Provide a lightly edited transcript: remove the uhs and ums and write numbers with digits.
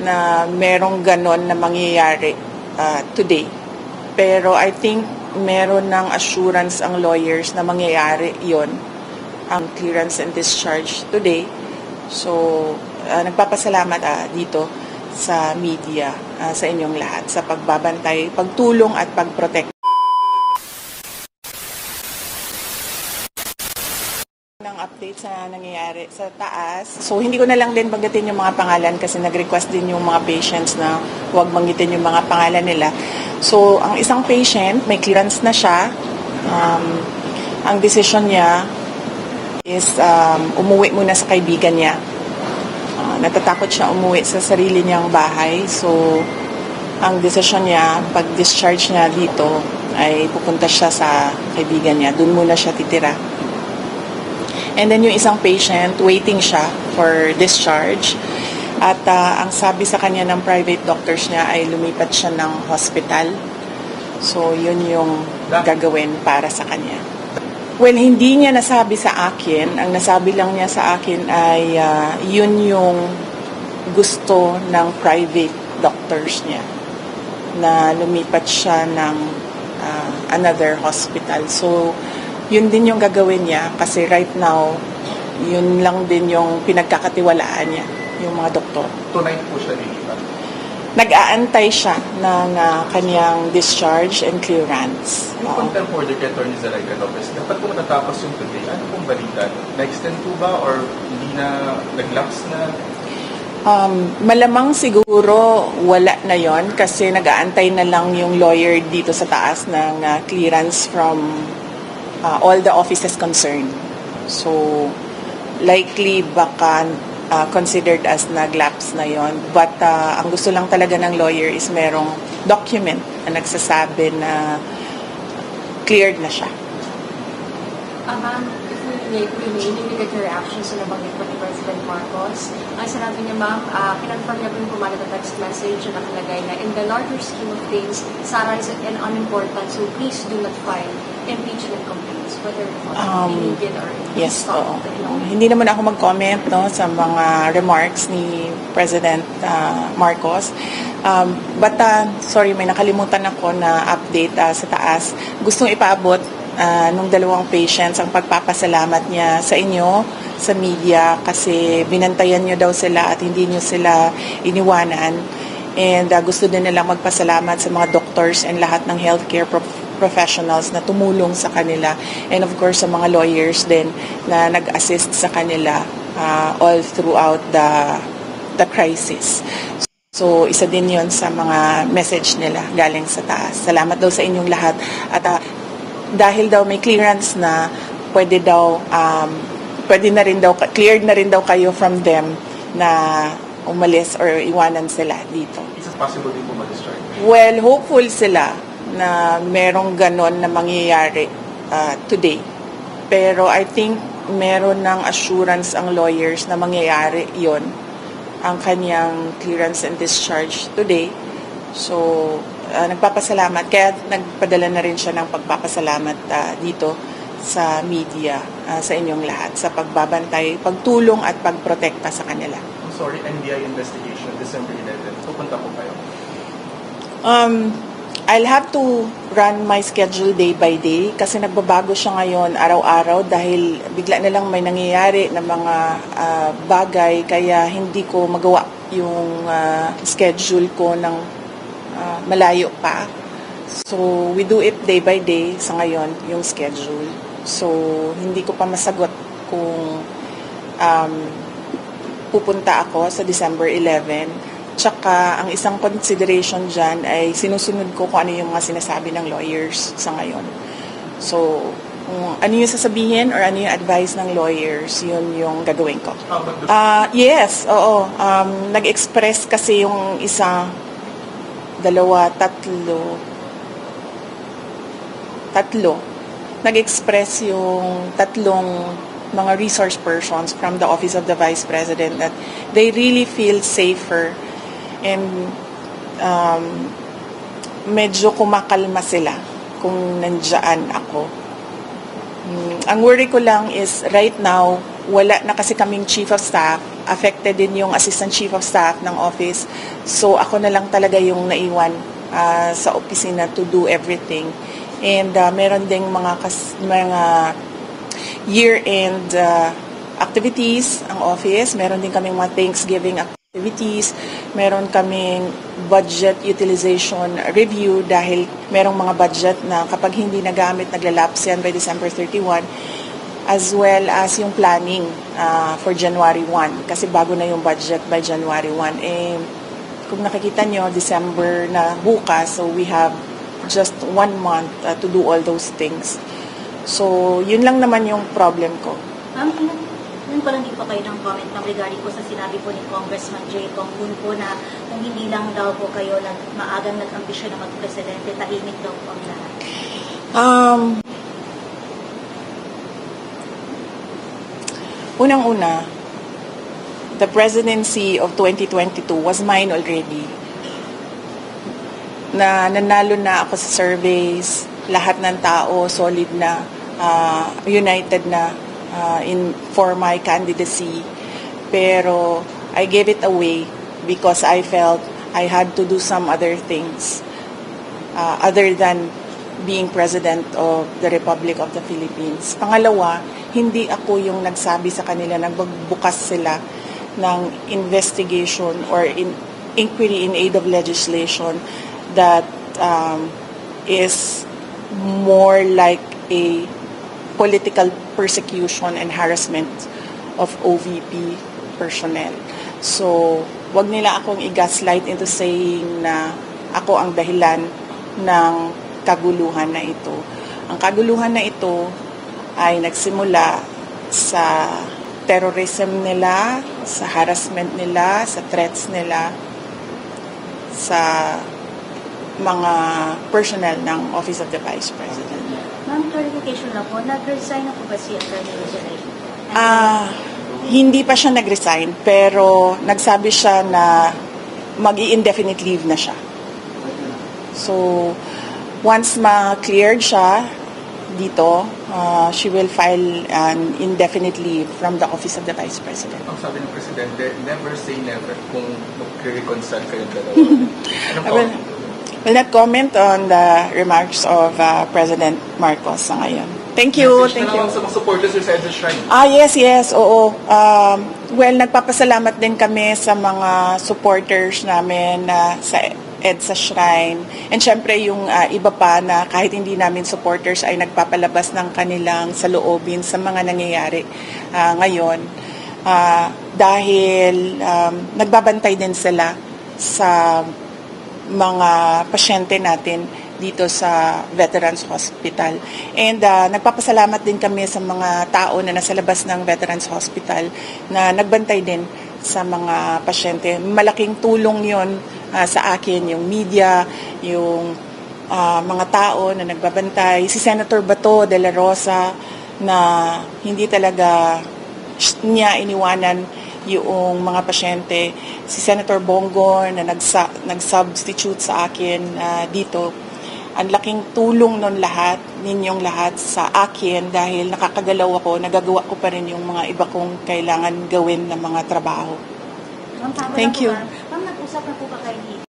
na merong ganon na mangyayari today. Pero I think meron ng assurance ang lawyers na mangyayari yon, ang clearance and discharge today. So, nagpapasalamat dito sa media, sa inyong lahat, sa pagbabantay, pagtulong at pagprotect ng update sa nangyayari sa taas. So, hindi ko na lang din banggitin yung mga pangalan kasi nag-request din yung mga patients na huwag banggitin yung mga pangalan nila. So, ang isang patient, may clearance na siya. Ang decision niya is umuwi muna sa kaibigan niya. Natatakot siya umuwi sa sarili niyang bahay. So, ang decision niya, pag-discharge niya dito, ay pupunta siya sa kaibigan niya. Doon muna siya titira. And then yung isang patient, waiting siya for discharge. At ang sabi sa kanya ng private doctors niya ay lumipat siya ng hospital. So yun yung gagawin para sa kanya. Well, hindi niya nasabi sa akin. Ang nasabi lang niya sa akin ay yun yung gusto ng private doctors niya, na lumipat siya ng another hospital. So yun din yung gagawin niya kasi right now, yun lang din yung pinagkakatiwalaan niya, yung mga doktor. Tonight po siya lilipat? Nag-aantay siya ng kanyang discharge and clearance. Yung contemporary kay Atty. Zoraida Lopez, dapat po natapos yung today. Ano pong balita? Na-extend po ba or hindi na nag-lapse na? Malamang siguro wala na yon kasi nag-aantay na lang yung lawyer dito sa taas ng clearance from all the offices concerned. So, likely baka considered as nag-lapse na yon. But ang gusto lang talaga ng lawyer is merong document na nagsasabi na cleared na siya. Ma'am, if we may get your reaction sa nabanggit po ni President Marcos. Ang sinabi niya, ma'am, kinonfirm niya po yung pumala na text message na nakalagay na in the larger scheme of things, Sara is an unimportant, so please do not file impeachment complaints, whether immediate or yes, hindi naman ako mag-comment sa mga remarks ni President Marcos. But sorry, may nakalimutan ako na update sa taas. Gustong ipaabot nung dalawang patients ang pagpapasalamat niya sa inyo, sa media, kasi binantayan niyo daw sila at hindi niyo sila iniwanan. And gusto din nila magpasalamat sa mga doctors and lahat ng healthcare professionals na tumulong sa kanila, and of course sa mga lawyers din na nag-assist sa kanila all throughout the crisis. So isa din yon sa mga message nila galing sa taas. Salamat daw sa inyong lahat at dahil daw may clearance na pwede na rin daw cleared na rin daw kayo from them na umalis or iwanan sila dito. Is it possible din po ma-discharge? Well, hopeful sila na merong ganon na mangyayari today. Pero I think meron ng assurance ang lawyers na mangyayari yon, ang kanyang clearance and discharge today. So, nagpapasalamat. Kaya nagpadala na rin siya ng pagpapasalamat dito sa media, sa inyong lahat, sa pagbabantay, pagtulong at pagprotekta sa kanila. I'm sorry, NBI investigation, December 11. Pupunta po kayo? I'll have to run my schedule day by day kasi nagbabago siya ngayon araw-araw dahil bigla na lang may nangyayari na mga bagay kaya hindi ko magawa yung schedule ko ng malayo pa. So, we do it day by day sa ngayon, yung schedule. So, hindi ko pa masagot kung pupunta ako sa December 11. Tsaka, ang isang consideration dyan ay sinusunod ko kung ano yung mga sinasabi ng lawyers sa ngayon. So, kung ano yung sasabihin or ano yung advice ng lawyers, yun yung gagawin ko. Yes, oo. Nag-express kasi yung isa, dalawa, tatlo. Nag-express yung tatlong mga resource persons from the Office of the Vice President that they really feel safer and medyo kumakalma sila kung nandiyan ako. Ang worry ko lang is right now, wala na kasi kaming chief of staff affected din yung Assistant Chief of Staff ng office. So ako na lang talaga yung naiwan sa opisina to do everything. And meron ding mga year-end activities ang office. Meron din kaming mga Thanksgiving activities. Meron kaming budget utilization review dahil merong mga budget na kapag hindi nagamit, naglalapse yan by December 31. As well as yung planning for January 1. Kasi bago na yung budget by January 1. Eh, kung nakikita nyo, December na bukas, so we have just 1 month to do all those things. So, yun lang naman yung problem ko. Yun pa lang din pa kayo ng comment regarding po sa sinabi po ni Congressman Jay Tong-Hun po na kung hindi lang daw po kayo maagang nag-ambisyon na mag-presidente, tahimik daw po ang lahat. Unang-una, the presidency of 2022 was mine already. Nanalo na ako sa surveys, lahat ng tao solid na, united na for my candidacy. Pero I gave it away because I felt I had to do some other things other than being President of the Republic of the Philippines. Pangalawa, hindi ako yung nagsabi sa kanila, nagbukas sila ng investigation or inquiry in aid of legislation that is more like a political persecution and harassment of OVP personnel. So, wag nila akong i-gaslight into saying na ako ang dahilan ng kaguluhan na ito. Ang kaguluhan na ito ay nagsimula sa terrorism nila, sa harassment nila, sa threats nila, sa mga personnel ng Office of the Vice President. Ma'am, clarification lang po, nag-resign na po ba si Attorney Rosalay? Hindi pa siya nag-resign, pero nagsabi siya na mag-i-indefinite leave na siya. So, once ma-cleared siya dito, she will file an indefinite leave from the Office of the Vice President. Ang sabi ng Presidente, never say never kung mag-reconcile kayong dalawa. I will not comment on the remarks of President Marcos sa ngayon. Thank you. Message na lang sa mga supporters sa EDSA Shrine. Yes, oo. Well, nagpapasalamat din kami sa mga supporters namin sa EDSA Shrine. And syempre yung iba pa na kahit hindi namin supporters ay nagpapalabas ng kanilang saloobin sa mga nangyayari ngayon. Dahil nagbabantay din sila sa mga pasyente natin dito sa Veterans Hospital. And nagpapasalamat din kami sa mga tao na nasa labas ng Veterans Hospital na nagbantay din sa mga pasyente. Malaking tulong yon sa akin, yung media, yung mga tao na nagbabantay. Si Senator Bato de la Rosa na hindi talaga niya iniwanan yung mga pasyente. Si Senator Bongo na nag-substitute sa akin dito. Ang laking tulong nun lahat, ninyong lahat sa akin dahil nakakagalaw ako, nagagawa ko pa rin yung mga iba kong kailangan gawin na mga trabaho. Ma'am, Thank you. Ma'am, nag-usap na po ba kayo ni